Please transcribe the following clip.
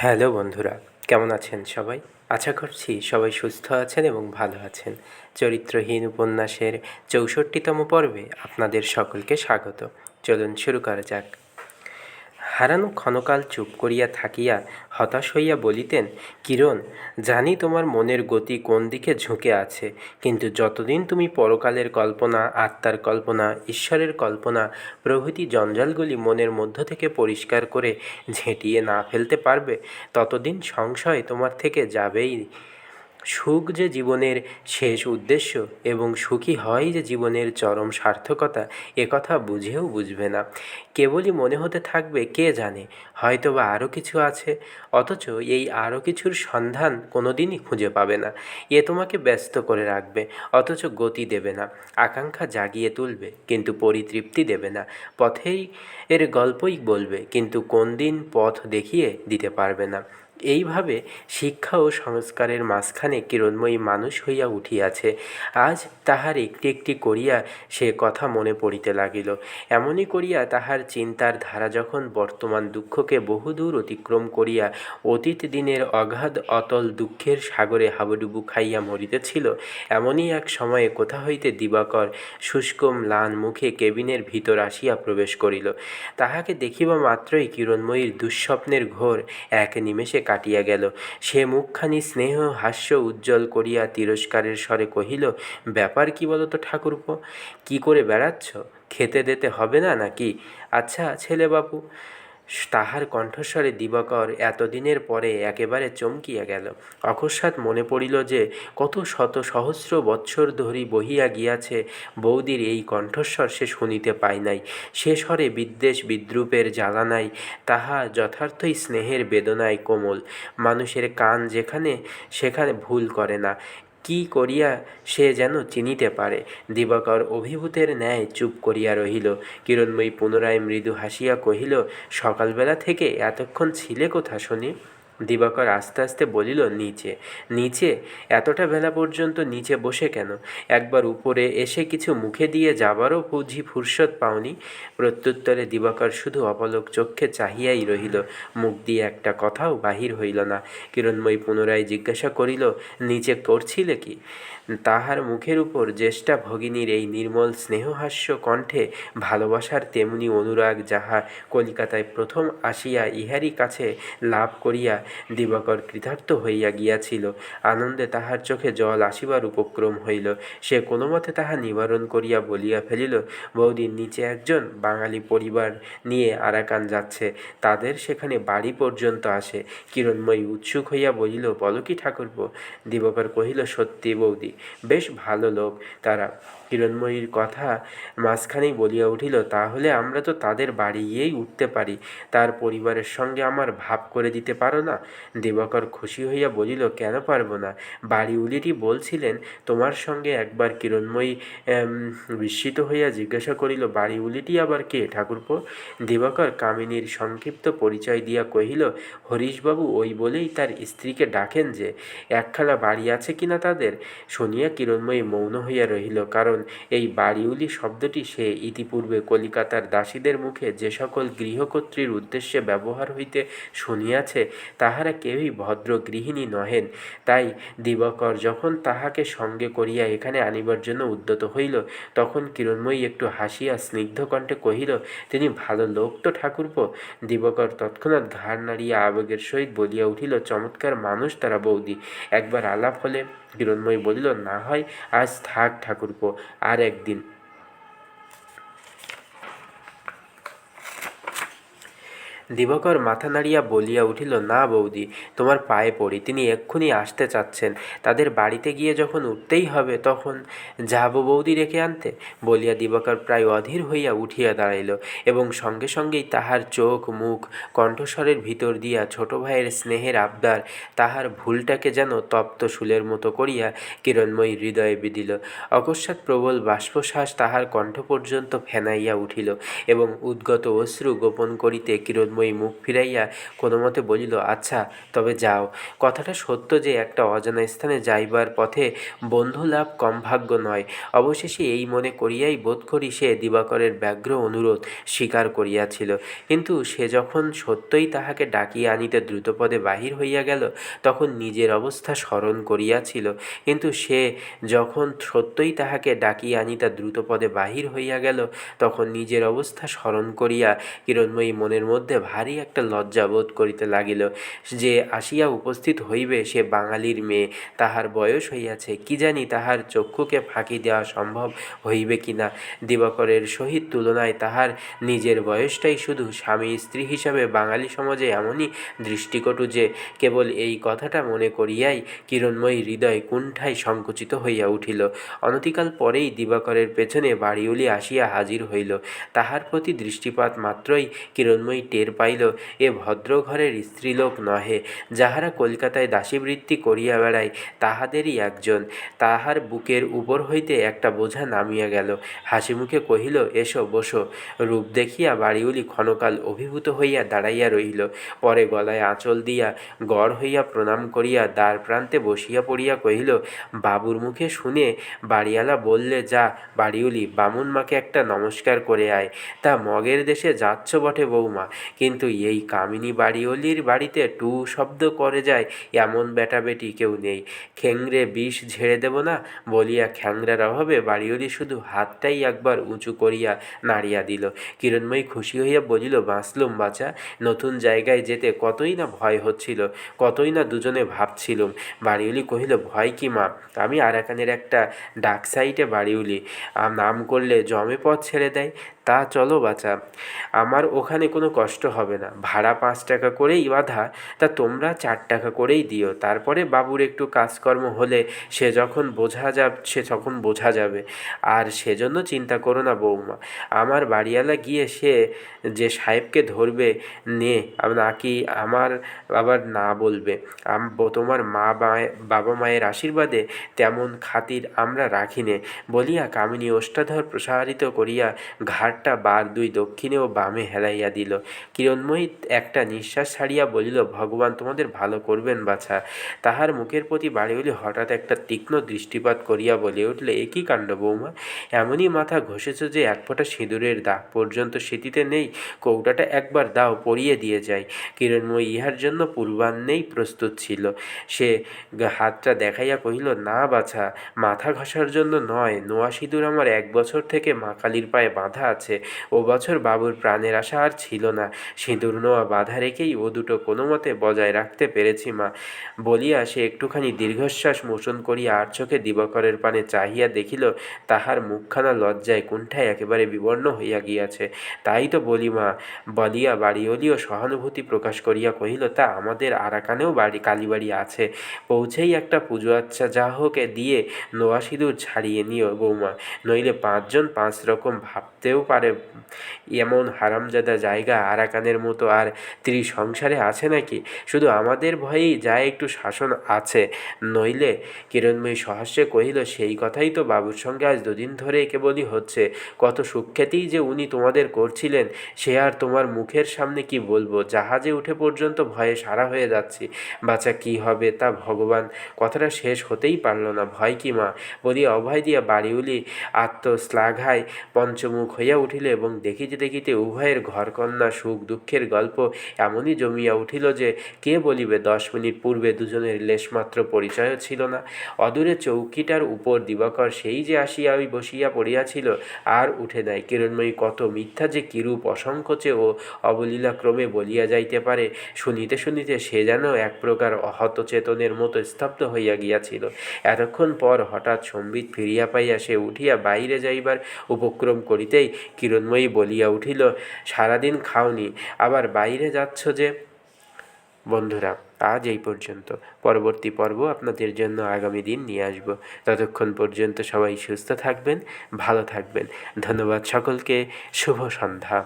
Hello বন্ধুরা, কেমন আছেন সবাই? আশা করছি সবাই সুস্থ আছেন এবং ভালো আছেন। চরিত্রহীন উপন্যাসের ৬৪তম পর্বে আপনাদের সকলকে স্বাগত। চলুন শুরু করা যাক। হারানো ক্ষণকাল চুপ করিয়া থাকিয়া হতাশ হইয়া বলিতেন, কিরণ, জানি তোমার মনের গতি কোন দিকে ঝুঁকে আছে, কিন্তু যতদিন তুমি পরকালের কল্পনা, আত্মার কল্পনা, ঈশ্বরের কল্পনা প্রভৃতি জঞ্জালগুলি মনের মধ্য থেকে পরিষ্কার করে ঝেঁটিয়ে না ফেলতে পারবে, ততদিন সংশয় তোমার থেকে যাবেই। সুখ যে জীবনের শেষ উদ্দেশ্য এবং সুখী হয় যে জীবনের চরম সার্থকতা, একথা বুঝেও বুঝবে না। কেবলই মনে হতে থাকবে, কে জানে, হয়তো বা আরও কিছু আছে, অথচ এই আরও কিছুর সন্ধান কোনো দিনই খুঁজে পাবে না। এ তোমাকে ব্যস্ত করে রাখবে, অথচ গতি দেবে না। আকাঙ্ক্ষা জাগিয়ে তুলবে, কিন্তু পরিতৃপ্তি দেবে না। পথেই এর গল্পই বলবে, কিন্তু কোন দিন পথ দেখিয়ে দিতে পারবে না। এইভাবে শিক্ষা ও সংস্কারের মাঝখানে কিরণময়ী মানুষ হইয়া উঠিয়াছে। আজ তাহার একটি একটি করিয়া সে কথা মনে পড়িতে লাগিল। এমনি করিয়া তাহার চিন্তার ধারা যখন বর্তমান দুঃখকে বহুদূর অতিক্রম করিয়া অতীত দিনের অগাধ অতল দুঃখের সাগরে হাবুডুবু খাইয়া মরিতেছিল, এমনই এক সময়ে কোথা হইতে দিবাকর শুষ্ক ম্লান মুখে কেবিনের ভিতর আসিয়া প্রবেশ করিল। তাহাকে দেখিবা মাত্রই কিরণময়ীর দুঃস্বপ্নের ঘোর এক নিমেষে কাটিয়া গেল। সে মুখখানি স্নেহ হাস্য উজ্জ্বল করিয়া তিরস্কারের স্বরে কহিল, ব্যাপার কি বলো তো ঠাকুরপো, কী করে বেড়াচ্ছ? খেতে দিতে হবে না নাকি? আচ্ছা ছেলেবাবু। তাহার কণ্ঠস্বরে দিবাকর এতদিনের পরে একেবারে চমকিয়া গেল। অকস্মাৎ মনে পড়িল যে কত শত সহস্র বৎসর ধরি বহিয়া গিয়াছে বৌদির এই কণ্ঠস্বর সে শুনিতে পায় নাই। সে স্বরে বিদ্বেষ বিদ্রূপের জ্বালা নাই, তাহা যথার্থই স্নেহের বেদনায় কোমল। মানুষের কান যেখানে সেখানে ভুল করে না। কি করিয়া সে যেন চিনিতে পারে। দিবাকর অভিভূতের ন্যায় চুপ করিয়া রহিল। কিরণময়ী পুনরায় মৃদু হাসিয়া কহিল, সকালবেলা থেকে এতক্ষণ ছিলে কোথা শুনি? দিবাকর আস্তে আস্তে বলিল, নিচে। নিচে? এতটা বেলা পর্যন্ত নিচে বসে কেন? একবার উপরে এসে কিছু মুখে দিয়ে যাবারও বুঝি ফুরসত পাওনি? প্রত্যুত্তরে দিবাকর শুধু অপলক চক্ষে চাহিয়াই রহিল, মুখ দিয়ে একটা কথাও বাহির হইল না। কিরণময়ী পুনরায় জিজ্ঞাসা করিল, নিচে করছিলে কি? তাহার মুখের উপর জ্যেষ্ঠা ভগিনীর এই নির্মল স্নেহহাস্য কণ্ঠে ভালোবাসার তেমনি অনুরাগ যাহা কলিকাতায় প্রথম আসিয়া ইহারই কাছে লাভ করিয়া দিবাকর কৃতার্থ হইয়া গিয়াছিল। আনন্দে তাহার চোখে জল আসিবার উপক্রম হইল। সে কোনো মতে তাহা নিবারণ করিয়া বলিয়া ফেলিল, বৌদির নিচে একজন বাঙালি পরিবার নিয়ে আরাকান যাচ্ছে, তাদের সেখানে বাড়ি পর্যন্ত আসে। কিরণময়ী উৎসুক হইয়া বলিল, বলো কি ঠাকুরপো? দিবাকর কহিল, সত্যি বৌদি, বেশ ভালো লোক তারা। কিরণময়ীর কথা মাঝখানেই বলিয়া উঠিল, তাহলে আমরা তো তাদের বাড়ি গিয়েই উঠতে পারি, তার পরিবারের সঙ্গে আমার ভাব করে দিতে পারো না? দিবাকর খুশি হইয়া বলিল, কেন পারবো না? বাড়িউলিটি বলছিলেন তোমার সঙ্গে একবার। কিরণময়ী বিস্মিত হইয়া জিজ্ঞাসা করিল, বাড়িউলিটি আবার কে ঠাকুরপো? দিবাকর কামিনীর সংক্ষিপ্ত পরিচয় দিয়া কহিল, হরিশবাবু ওই বলেই তার স্ত্রীকে ডাকেন যে। একখানা বাড়ি আছে কিনা তাদের? শুনিয়া কিরণময়ী মৌন হইয়া রহিল, কারণ এই বাড়িউলি শব্দটি সে ইতিপূর্বে কলিকাতার দাসীদের মুখে যে সকল গৃহকর্ত্রীর উদ্দেশ্যে ব্যবহার হইতে শুনিয়াছে, তাহারা কেউই ভদ্র গৃহিণী নহেন। তাই দিবাকর যখন তাহাকে সঙ্গে করিয়া এখানে আনিবার জন্য উদ্যত হইল, তখন কিরণময়ী একটু হাসিয়া স্নিগ্ধ কণ্ঠে কহিল, তিনি ভালো লোক তো ঠাকুরপো? দিবাকর তৎক্ষণাৎ ঘাড় নাড়িয়া আবেগের সহিত বলিয়া উঠিল, চমৎকার মানুষ তারা বৌদি, একবার আলাপ হলে। কিরণময়ী বলিল, না হয় আজ থাক ঠাকুরপো, আর একদিন। দিবাকর মাথা নাড়িয়া বলিয়া উঠিল, না বৌদি, তোমার পায়ে পড়ি, তিনি এক্ষুনি আসতে চাচ্ছেন। তাদের বাড়িতে গিয়ে যখন উঠতেই হবে তখন যাব বৌদি রেখে আনতে। বলিয়া দিবাকর প্রায় অধীর হইয়া উঠিয়া দাঁড়াইল, এবং সঙ্গে সঙ্গেই তাহার চোখ মুখ কণ্ঠস্বরের ভিতর দিয়া ছোট ভাইয়ের স্নেহের আবদার তাহার ভুলটাকে যেন তপ্ত শুলের মতো করিয়া কিরণময়ী হৃদয়ে বিঁধিল। অকস্মাৎ প্রবল বাষ্পশ্বাস তাহার কণ্ঠ পর্যন্ত ফেনাইয়া উঠিল, এবং উদ্গত অশ্রু গোপন করিতে কিরণময়ী কিরণময়ী মুখ ফিরাইয়া কোনো মতে বলিল, আচ্ছা তবে যাও। কথাটা সত্য যে একটা অজানা স্থানে যাইবার পথে বন্ধু লাভ কম ভাগ্য নয়। অবশেষে এই মনে করিয়াই বোধ করি সে দিবাকরের ব্যগ্র অনুরোধ স্বীকার করিয়াছিল। কিন্তু সে যখন সত্যই তাহাকে ডাকিয়া আনিতে দ্রুতপদে বাহির হইয়া গেল, তখন নিজের অবস্থা স্মরণ করিয়াছিল। কিন্তু সে যখন সত্যই তাহাকে ডাকিয়া আনিতে দ্রুতপদে বাহির হইয়া গেল, তখন নিজের অবস্থা স্মরণ করিয়া কিরণময়ী মনের মধ্যে ভারী একটা লজ্জা বোধ করিতে লাগিল। যে আসিয়া উপস্থিত হইবে সে বাঙালির মেয়ে, তাহার বয়স হইয়াছে, কি জানি তাহার চক্ষুকে ফাঁকি দেওয়া সম্ভব হইবে কিনা। দিবাকরের সহিত তুলনায় তাহার নিজের বয়সটাই শুধু স্বামী স্ত্রী হিসাবে বাঙালি সমাজে এমনই দৃষ্টিকটু যে কেবল এই কথাটা মনে করিয়াই কিরণময়ী হৃদয় কুণ্ঠায় সংকুচিত হইয়া উঠিল। অনতিকাল পরেই দিবাকরের পেছনে বাড়িওলি আসিয়া হাজির হইল। তাহার প্রতি দৃষ্টিপাত মাত্রই কিরণময়ী টের পাইল এ ভদ্রঘরের স্ত্রীলোক নহে। যাহারা কলকাতায় দাসীবৃত্তি করিয়া বেড়ায় তাহাদেরই একজন। তাহার বুকের উপর হইতে একটা বোঝা নামিয়া গেল। হাসিমুখে কহিল, এসো বসো। রূপ দেখিয়া বাড়িওলি ক্ষণকাল অভিভূত হইয়া দাঁড়াইয়া রহিল। পরে গলায় আঁচল দিয়া গড় হইয়া প্রণাম করিয়া দ্বার প্রান্তে বসিয়া পড়িয়া কহিল, বাবুর মুখে শুনে বাড়িওয়ালা বললে, যা বাড়িওলি, বামুন মাকে একটা নমস্কার করে আয়। তা মগের দেশে যাচ্ছ বটে বৌমা, কিন্তু এই কামিনী বাড়িওলির বাড়িতে টু শব্দ করে যায় এমন বেটাবেটি কেউ নেই। খেংরে বিষ ঝেড়ে দেব না বলিয়া খ্যাংরার অভাবে বাড়িওলি শুধু হাতটাই একবার উঁচু করিয়া নাড়িয়া দিল। কিরণময়ী খুশি হইয়া বলিল, বাঁচলুম বাছা। নতুন জায়গায় যেতে কতই না ভয় হচ্ছিল, কতই না দুজনে ভাবছিলুম। বাড়িওলি কহিল, ভয় কি মা, আমি আরাকানের একটা ডাক সাইটে বাড়িওলি, নাম করলে জমে পথ ছেড়ে দেয়। তা চলো বাছা, আমার ওখানে কোনো কষ্ট হবে না। ভাড়া 5 টাকা করেই বাঁধা, তা তোমরা 4 টাকা করেই দিও। তারপরে বাবুর একটু কাজকর্ম হলে সে যখন বোঝা যাবে। আর সেজন্য চিন্তা করো না বৌমা। আমার বাড়িওয়ালা গিয়ে সে যে সাহেবকে ধরবে নে নাকি আমার আবার না বলবে। তোমার বাবা মায়ের আশীর্বাদে তেমন খাতির আমরা রাখিনে বলিয়া কামিনী ওষ্ঠাধর প্রসারিত করিয়া ঘাটটা বার 2 দক্ষিণে ও বামে হেলাইয়া দিল। কিরণময়ী একটা নিঃশ্বাস ছাড়িয়া বলিল, ভগবান তোমাদের ভালো করবেন বাছা। তাহার মুখের প্রতি বাড়িওলি হঠাৎ একটা তীক্ষ্ণ দৃষ্টিপাত করিয়া বলিয়া উঠলে, এ কী কাণ্ড বৌমা, এমনই মাথা ঘষেছ যে এক ফোঁটা সিঁদুরের দাগ পর্যন্ত স্মৃতিতে নেই। কৌটাটা একবার দাও, পরিয়ে দিয়ে যায়। কিরণময়ী ইহার জন্য পূর্বাহ্নেই প্রস্তুত ছিল। সে হাতটা দেখাইয়া কহিল, না বাছা, মাথা ঘষার জন্য নয়। নোয়া সিঁদুর আমার 1 বছর থেকে মা কালীর পায়ে বাঁধা আছে। ও বছর বাবুর প্রাণের আশা আর ছিল না। সিঁদুর নোয়া বাঁধা রেখেই ও দুটো কোনো মতে বজায় রাখতে পেরেছি মা। বলিয়া সে একটুখানি দীর্ঘশ্বাস মোচন করিয়া আর চোখে দিবাকরের পানে চাহিয়া দেখিল তাহার মুখখানা লজ্জায় কুণ্ঠায় একেবারে বিবর্ণ হইয়া গিয়াছে। তাই তো বলি মা, বলিয়া বাড়িওলিও সহানুভূতি প্রকাশ করিয়া কহিল, তা আমাদের আরাকানেও কালীবাড়ি আছে। পৌঁছেই একটা পুজো আচ্ছা যা হোক দিয়ে নোয়া সিঁদুর ছাড়িয়ে নিও বৌমা, নইলে 5 জন 5 রকম ভাবতেও পারে। এমন হারামজাদা জায়গা আরাকানের মতো আর সংসারে আছে নাকি? শুধু আমাদের ভয়েই যা একটু শাসন আছে, নইলে। কিরণময়ী সহাস্যে কহিল, সেই কথাই তো বাবুর সঙ্গে আজ 2 দিন ধরে কেবলই হচ্ছে। কত সুখ্যাতিই যে উনি তোমাদের করছিলেন সে আর তোমার মুখের সামনে কি বলবো। জাহাজে উঠে পর্যন্ত ভয়ে সারা হয়ে যাচ্ছি। বাচ্চা কি হবে তা ভগবান। কথাটা শেষ হতেই পারল না। ভয় কি মা, বলিয়া অভয় দিয়া বাড়িওলি আত্মশ্লাঘায় পঞ্চমুখ হইয়া উঠিল এবং দেখিতে দেখিতে উভয়ের ঘরকন্যা সুখ দুঃখের গল্প এমনই জমিয়া উঠিল যে কে বলিবে 10 মিনিট পূর্বে দুজনের লেশমাত্র পরিচয়ও ছিল না। অদূরে চৌকিটার উপর দিবাকর সেই যে আসিয়া বসিয়া পড়িয়াছিল আর উঠে নাই। কিরণময়ী কত মিথ্যা যে কিরূপ অসংকোচে ও অবলীলাক্রমে বলিয়া যাইতে পারে, শুনিতে শুনিতে সে যেন এক প্রকার অহতচেতনের মতো স্তব্ধ হইয়া গিয়াছিল। এতক্ষণ পর হঠাৎ সম্বিত ফিরিয়া পাইয়া সে উঠিয়া বাহিরে যাইবার উপক্রম করিতেই কিরণময়ী বলিয়া উঠিল, সারাদিন খাওনি, আবার বাইরে যাচ্ছ যে? বন্ধুরা, আজ এই পর্যন্ত। পরবর্তী পর্ব আপনাদের জন্য আগামী দিন নিয়ে আসব। ততক্ষণ পর্যন্ত সবাই সুস্থ থাকবেন, ভালো থাকবেন। ধন্যবাদ সকলকে। শুভ সন্ধ্যা।